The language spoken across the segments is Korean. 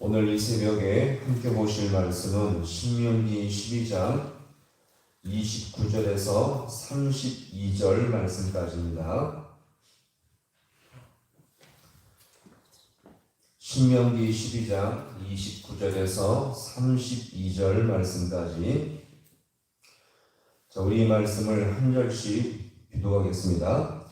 오늘 이 새벽에 함께 보실 말씀은 신명기 12장 29절에서 32절 말씀까지입니다. 신명기 12장 29절에서 32절 말씀까지. 자, 우리 이 말씀을 한 절씩 교독하겠습니다.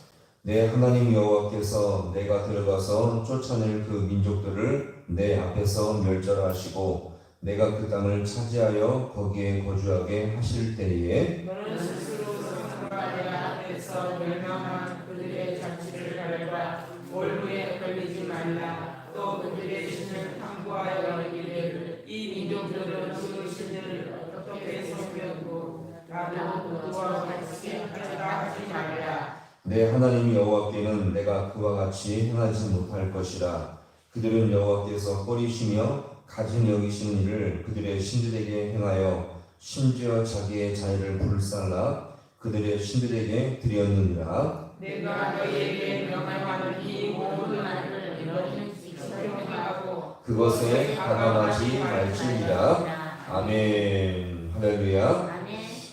내 하나님 여호와께서 내가 들어가서 쫓아낼 그 민족들을 내 앞에서 멸절하시고 내가 그 땅을 차지하여 거기에 거주하게 하실 때에 너는 스스로 성과 내 앞에서 멸망한 그들의 자취를 밟아 올무에 걸리지 말라. 또 그들의 신을 탐구하여 이르기를 이 민족들은 그 신들을 어떻게 섬겼고 나도 그와 같이 하리라 하지 말라. 내 하나님 여호와께는 내가 그와 같이 행하지 못할 것이라. 그들은 여호와께서 꺼리시며 가진 여기시는 일을 그들의 신들에게 행하여 심지어 자기의 자녀를 불살라 그들의 신들에게 드렸느니라. 내가 너희에게 명하는 이 모든 말을 너희는 지켜하고 그것에 가감하지 말지니라. 아멘. 할렐루야.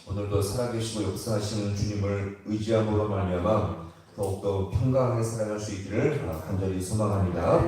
오늘도 살아계시고 역사하시는 주님을 의지함으로 말미암아 더욱더 평강하게 살아갈 수 있기를 간절히 소망합니다.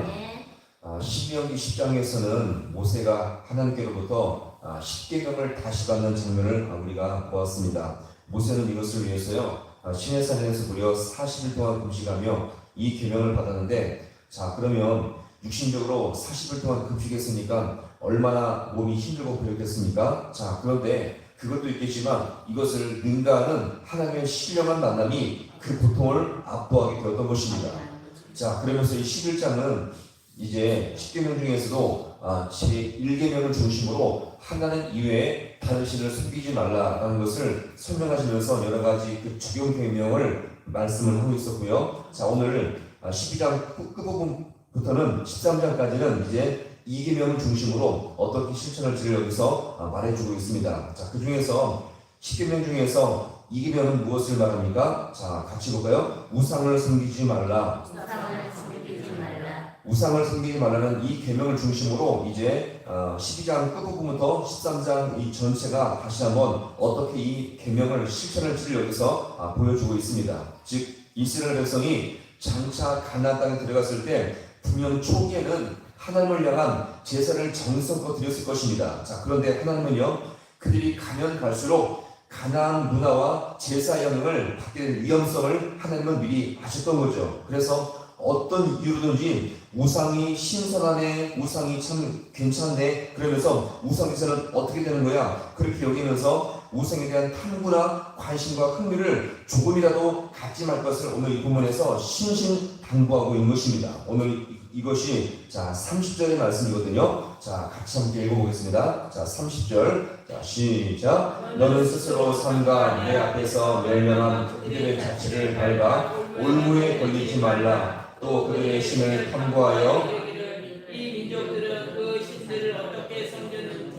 신명기 10장에서는 모세가 하나님께로부터 10계명을 다시 받는 장면을 우리가 보았습니다. 모세는 이것을 위해서요 시내산에서 무려 40일 동안 금식하며 이 계명을 받았는데, 자 그러면 육신적으로 40일 동안 금식했으니까 얼마나 몸이 힘들고 그랬겠습니까? 자 그런데 그것도 있겠지만 이것을 능가하는 하나님의 신령한 만남이 그 고통을 압도하게 되었던 것입니다. 자 그러면서 이 11장은 이제 10계명 중에서도 제1계명을 중심으로 하나님 이외에 다른 신을 섬기지 말라라는 것을 설명하시면서 여러 가지 그 적용 계명을 말씀을 하고 있었고요. 자 오늘 12장 끝부분부터는 13장까지는 이제 2계명을 중심으로 어떻게 실천할지를 여기서 말해주고 있습니다. 자, 그 중에서 10계명 중에서 2계명은 무엇을 말합니까? 자, 같이 볼까요? 우상을 섬기지 말라. 우상을 섬기지 말라는 이 계명을 중심으로 이제 12장 끝부분부터 13장 이 전체가 다시 한번 어떻게 이 계명을 실천할지를 여기서 보여주고 있습니다. 즉 이스라엘 백성이 장차 가나안 땅에 들어갔을 때 분명 초기에는 하나님을 향한 제사를 정성껏 드렸을 것입니다. 자, 그런데 하나님은요, 그들이 가면 갈수록 가나안 문화와 제사 영향을 받게 될 위험성을 하나님은 미리 아셨던 거죠. 그래서 어떤 이유로든지 우상이 신선하네, 우상이 참 괜찮네, 그러면서 우상 제사는 어떻게 되는 거야? 그렇게 여기면서 우상에 대한 탐구나 관심과 흥미를 조금이라도 갖지 말 것을 오늘 이 부분에서 신신당부하고 있는 것입니다. 오늘 이것이 자 30절의 말씀이거든요. 자 같이 함께 읽어보겠습니다. 자 30절 자 시작. 너는 스스로 삼가 내 앞에서 멸명한 그들의 자취를 밟아 올무에 걸리지 말라. 또 그들의 신을 탐구하여 이 민족들은 그 신들을 어떻게 섬겼는지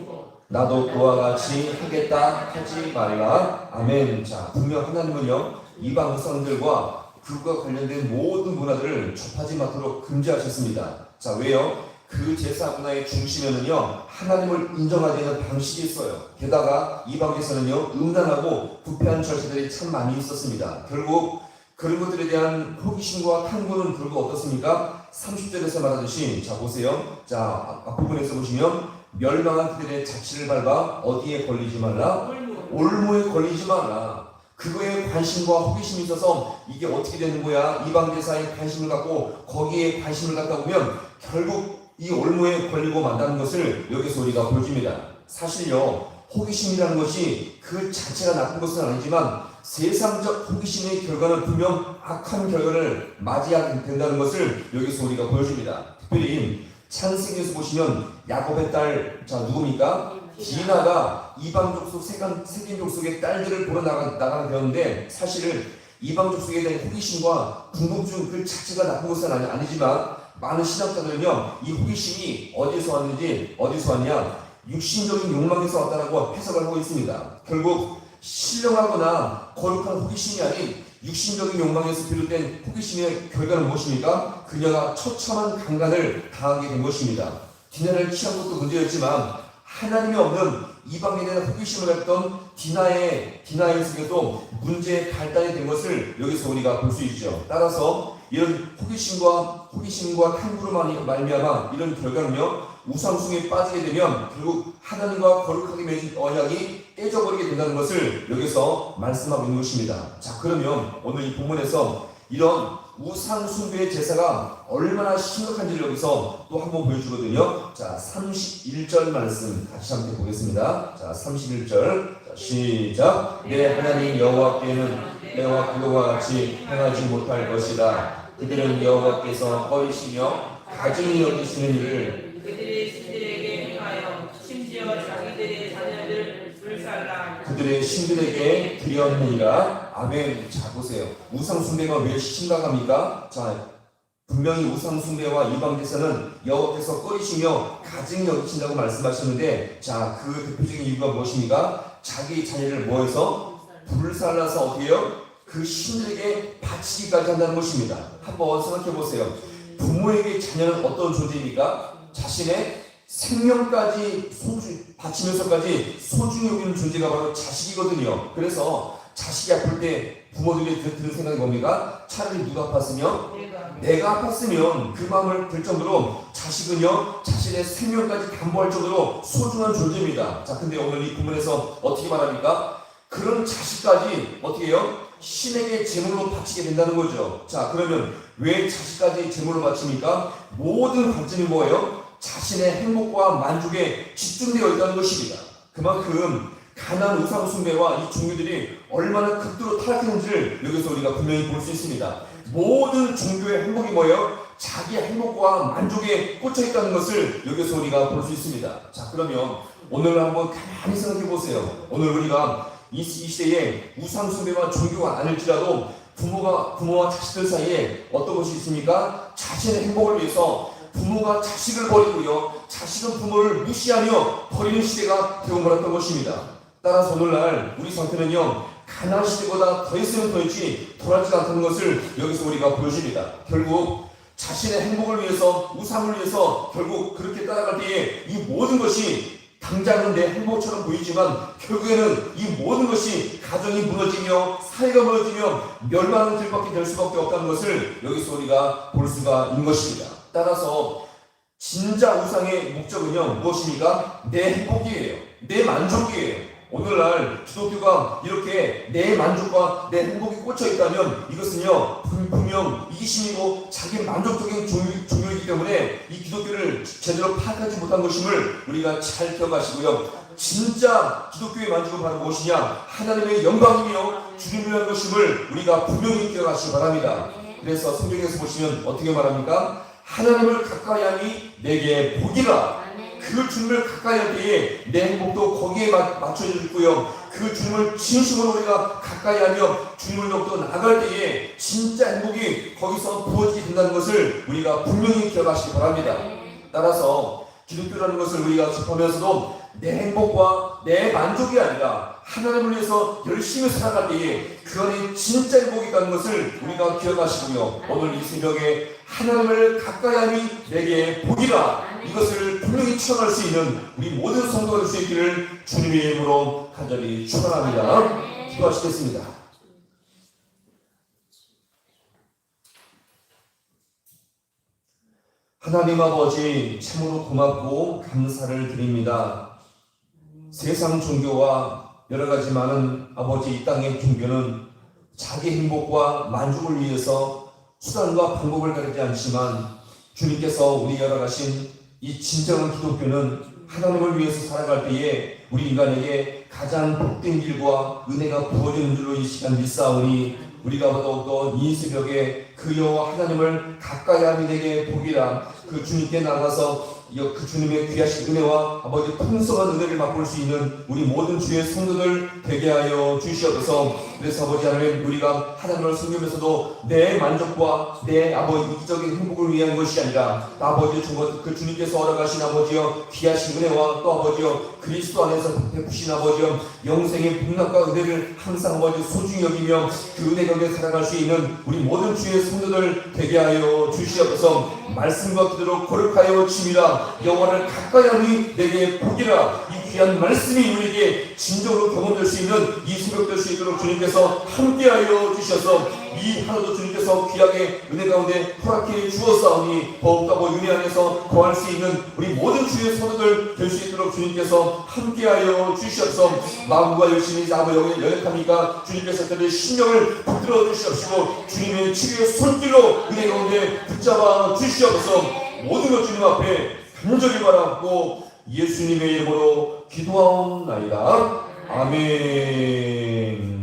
나도 그와 같이 하겠다 하지 말라. 아멘. 자 분명 하나님은요 이방 우상들과 그것과 관련된 모든 문화들을 접하지 않도록 금지하셨습니다. 자 왜요? 그 제사 문화의 중심에는요 하나님을 인정하지 않는 방식이 있어요. 게다가 이방에서는요 음란하고 부패한 절차들이 참 많이 있었습니다. 결국 그런 것들에 대한 호기심과 탐구는 결국 어떻습니까? 30절에서 말하듯이 자 보세요. 자 앞부분에서 보시면 멸망한 그들의 자취를 밟아 어디에 걸리지 말라? 올무에 걸리지 말라. 그거에 관심과 호기심이 있어서 이게 어떻게 되는 거야? 이방 제사에 관심을 갖고 거기에 관심을 갖다 보면 결국 이 올무에 걸리고 만다는 것을 여기서 우리가 보여줍니다. 사실요 호기심이라는 것이 그 자체가 나쁜 것은 아니지만 세상적 호기심의 결과는 분명 악한 결과를 맞이하게 된다는 것을 여기서 우리가 보여줍니다. 특별히 창세기에서 보시면 야곱의 딸 자 누굽니까? 디나가 이방 족속 세겜 족속의 딸들을 보러 나가게 되었는데 사실은 이방 족속에 대한 호기심과 궁금증 그 자체가 나쁜 것은 아니지만 많은 신학자들은요 이 호기심이 어디서 왔는지 어디서 왔냐 육신적인 욕망에서 왔다라고 해석을 하고 있습니다. 결국 신령하거나 거룩한 호기심이 아닌 육신적인 욕망에서 비롯된 호기심의 결과는 무엇입니까? 그녀가 처참한 강간을 당하게 된 것입니다. 디나를 취한 것도 문제였지만 하나님이 없는 이방에 대한 호기심을 했던 디나의 속에도 문제의 발단이 된 것을 여기서 우리가 볼 수 있죠. 따라서 이런 호기심과 탐구로 말미암아 이런 결과는요, 우상숭에 빠지게 되면 결국 하나님과 거룩하게 맺은 언약이 깨져버리게 된다는 것을 여기서 말씀하고 있는 것입니다. 자, 그러면 오늘 이 본문에서 이런 우상숭배의 제사가 얼마나 심각한지를 여기서 또 한번 보여주거든요. 자, 31절 말씀 같이 함께 보겠습니다. 자, 31절. 자, 시작. 내 하나님 여호와께는 내와 그와 같이 행하지 못할 것이다. 그들은 여호와께서 꺼리시며 가증히 여기시는 일을 그들의 신들에게 행하여 심지어 자기들의 자녀들을 불살라 그들의 신들에게 드렸느니라. 아멘. 자, 보세요. 우상숭배가 왜 심각합니까? 자, 분명히 우상숭배와 이방제사는 여호와께서 꺼리시며 가증히 여기신다고 말씀하셨는데, 자, 그 대표적인 이유가 무엇입니까? 자기 자녀를 뭐해서? 불살라서 어떻게 해요? 그 신들에게 바치기까지 한다는 것입니다. 한번 생각해 보세요. 부모에게 자녀는 어떤 존재입니까? 자신의 생명까지 바치면서까지 소중히 여기는 존재가 바로 자식이거든요. 그래서 자식이 아플 때 부모들이 드는 생각이 뭡니까? 차라리 누가 아팠으면? 내가 아팠으면 그 마음을 들 정도로 자식은요, 자신의 생명까지 담보할 정도로 소중한 존재입니다. 자, 근데 오늘 이 부문에서 어떻게 말합니까? 그런 자식까지 어떻게 해요? 신에게 제물로 바치게 된다는 거죠. 자, 그러면 왜 자식까지 제물로 바칩니까? 모든 관점이 뭐예요? 자신의 행복과 만족에 집중되어 있다는 것입니다. 그만큼 가나안 우상 숭배와 이 종교들이 얼마나 극도로 타락했는지를 여기서 우리가 분명히 볼 수 있습니다. 모든 종교의 행복이 뭐예요? 자기의 행복과 만족에 꽂혀 있다는 것을 여기서 우리가 볼 수 있습니다. 자, 그러면 오늘 한번 가만히 생각해 보세요. 오늘 우리가 이 시대에 우상숭배와 종교가 아닐지라도 부모와 자식들 사이에 어떤 것이 있습니까? 자신의 행복을 위해서 부모가 자식을 버리고요, 자식은 부모를 무시하며 버리는 시대가 되고 말았던 것입니다. 따라서 오늘날 우리 상태는요, 가나안 시대보다 더 있으면 더했지 덜하지 않다는 것을 여기서 우리가 보여줍니다. 결국 자신의 행복을 위해서, 우상을 위해서 결국 그렇게 따라갈 때에 이 모든 것이 당장은 내 행복처럼 보이지만 결국에는 이 모든 것이 가정이 무너지며 사회가 무너지며 멸망하는 길밖에 될 수밖에 없다는 것을 여기서 우리가 볼 수가 있는 것입니다. 따라서 진짜 우상의 목적은요, 무엇입니까? 내 행복이에요. 내 만족이에요. 오늘날 기독교가 이렇게 내 만족과 내 행복이 꽂혀 있다면 이것은요, 분명 이기심이고 자기 만족적인 종교이기 때문에 이 기독교를 제대로 파악하지 못한 것임을 우리가 잘 기억하시고요. 진짜 기독교의 만족은 바로 무엇이냐? 하나님의 영광이며 주님을 위한 것임을 우리가 분명히 기억하시기 바랍니다. 그래서 성경에서 보시면 어떻게 말합니까? 하나님을 가까이 하니 내게 복이라. 그 주님을 가까이 할 때에 내 행복도 거기에 맞춰져 있고요. 그 주님을 진심으로 우리가 가까이 하며 주님을 더욱더 나아갈 때에 진짜 행복이 거기서 부어지게 된다는 것을 우리가 분명히 기억하시기 바랍니다. 따라서 기독교라는 것을 우리가 접하면서도 내 행복과 내 만족이 아니라 하나님을 위해서 열심히 살아갈 때에 그 안에 진짜 행복이 있다는 것을 우리가 기억하시고요. 오늘 이 새벽에 하나님을 가까이 하니 내게 복이라, 이것을 분명히 추천할 수 있는 우리 모든 성도가 될 수 있기를 주님의 이름으로 간절히 축원합니다. 기도하시겠습니다. 하나님 아버지, 참으로 고맙고 감사를 드립니다. 세상 종교와 여러 가지 많은 아버지 이 땅의 종교는 자기 행복과 만족을 위해서 수단과 방법을 가리지 않지만 주님께서 우리에게 허락하신 이 진정한 기독교는 하나님을 위해서 살아갈 때에 우리 인간에게 가장 복된 길과 은혜가 부어지는 줄로 이 시간 믿사오니 우리가 더욱더 이 새벽에 그 여호와 하나님을 가까이 하니 내게 복이라, 그 주님께 나가서 그 주님의 귀하신 은혜와 아버지 풍성한 은혜를 맛볼 수 있는 우리 모든 주의 성도들 되게 하여 주시옵소서. 그래서 아버지 하나님, 우리가 하나님을 섬기면서도 내 만족과 내 아버지 이기적인 행복을 위한 것이 아니라 아버지 그 주님께서 허락하신 아버지여 귀하신 은혜와 또 아버지여 그리스도 안에서 베푸신 아버지여 영생의 복락과 은혜를 항상 아버지 소중히 여기며 그 은혜 가운데 살아갈 수 있는 우리 모든 주의 성도들 되게 하여 주시옵소서. 말씀과 기도로 거룩하여 치미라. 하나님과 영화를 가까이 하니 내게 복이라. 이 귀한 말씀이 우리에게 진정으로 경험될 수 있는 이 새벽 될 수 있도록 주님께서 함께하여 주셔서 이 하루도 주님께서 귀하게 은혜 가운데 허락해 주었사오니 더욱더 은혜 안에서 거할 수 있는 우리 모든 주의 선우들 될 수 있도록 주님께서 함께하여 주시옵소서. 마음과 열심히 나무 연약합니까 주님께서 그들의 심령을 붙들어 주시옵시고 주님의 치유의 손길로 은혜 가운데 붙잡아 주시옵소서. 모든 것 주님 앞에 간절히 바라고 예수님의 이름으로 기도하옵나이다. 아멘.